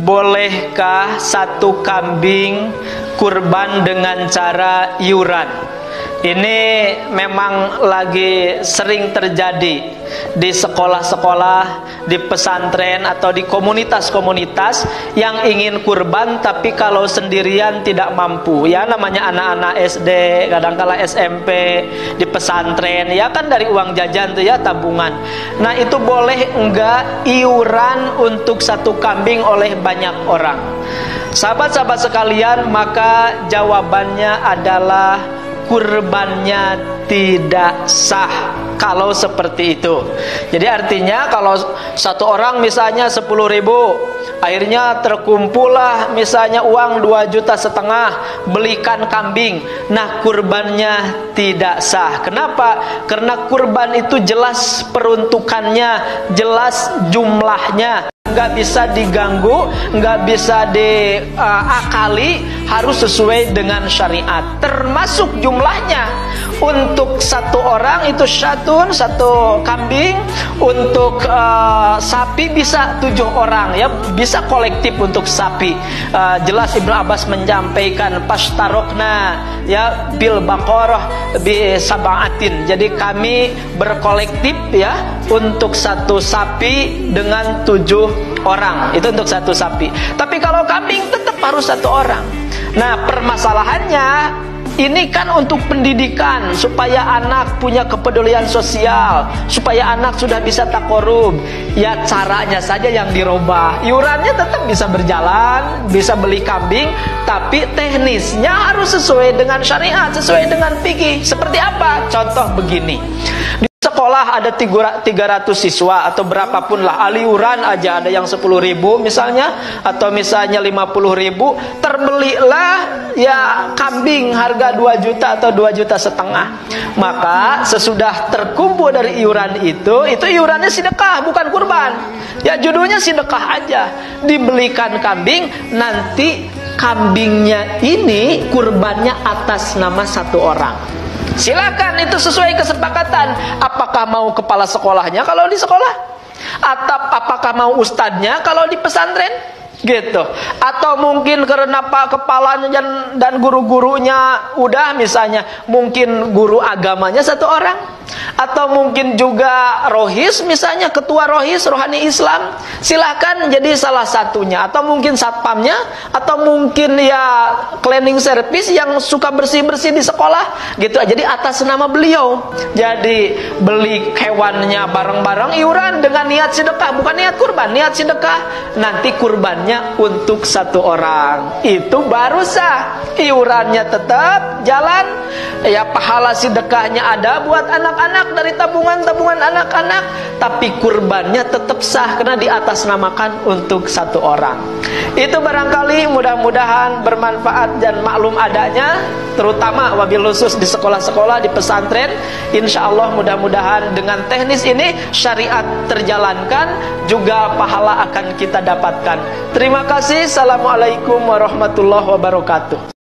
bolehkah satu kambing kurban dengan cara iuran? Ini memang lagi sering terjadi di sekolah-sekolah, di pesantren atau di komunitas-komunitas yang ingin kurban tapi kalau sendirian tidak mampu. Ya namanya anak-anak SD, kadang-kala SMP, di pesantren, ya kan dari uang jajan tuh ya, tabungan. Nah itu boleh enggak iuran untuk satu kambing oleh banyak orang? Sahabat-sahabat sekalian, maka jawabannya adalah kurbannya tidak sah kalau seperti itu. Jadi artinya kalau satu orang misalnya 10.000, akhirnya terkumpullah misalnya uang 2,5 juta, belikan kambing. Nah kurbannya tidak sah. Kenapa? Karena kurban itu jelas peruntukannya, jelas jumlahnya, nggak bisa diganggu, nggak bisa diakali, harus sesuai dengan syariat. Termasuk jumlahnya. Untuk satu orang itu satu kambing. Untuk sapi bisa 7 orang, ya bisa kolektif untuk sapi. Jelas Ibnu Abbas menyampaikan pastarokna ya bil baqarah bi sab'atin. Jadi kami berkolektif ya untuk satu sapi dengan 7 orang. Itu untuk satu sapi. Tapi kalau kambing tetap harus 1 orang. Nah permasalahannya ini kan untuk pendidikan, supaya anak punya kepedulian sosial, supaya anak sudah bisa takorub. Ya caranya saja yang dirubah. Iurannya tetap bisa berjalan, bisa beli kambing, tapi teknisnya harus sesuai dengan syariat, sesuai dengan fikih. Seperti apa? Contoh begini. Di sekolah ada 300 siswa atau berapapun lah, iuran aja ada yang 10.000 misalnya, atau misalnya 50.000, terbelilah ya kambing harga 2 juta atau 2,5 juta. Maka sesudah terkumpul dari iuran itu iurannya sedekah, bukan kurban. Ya judulnya sedekah aja. Dibelikan kambing, nanti kambingnya ini kurbannya atas nama 1 orang. Silakan, itu sesuai kesepakatan. Apakah mau kepala sekolahnya kalau di sekolah? Atau apakah mau ustadznya kalau di pesantren? Gitu. Atau mungkin karena pak kepalanya dan guru-gurunya udah misalnya, mungkin guru agamanya 1 orang. Atau mungkin juga rohis misalnya, ketua rohis rohani Islam, silakan jadi salah satunya. Atau mungkin satpamnya, atau mungkin ya cleaning service yang suka bersih-bersih di sekolah gitu. Jadi atas nama beliau. Jadi beli hewannya bareng-bareng, iuran dengan niat sedekah, bukan niat kurban, niat sedekah. Nanti kurbannya untuk 1 orang. Itu baru sah. Iurannya tetap jalan, ya pahala sedekahnya ada buat anak-anak dari tabungan-tabungan anak-anak, tapi kurbannya tetap sah karena diatasnamakan untuk 1 orang. Itu barangkali mudah-mudahan bermanfaat dan maklum adanya, terutama wabil khusus di sekolah-sekolah, di pesantren. Insya Allah mudah-mudahan dengan teknis ini syariat terjalankan, juga pahala akan kita dapatkan. Terima kasih. Assalamualaikum warahmatullahi wabarakatuh.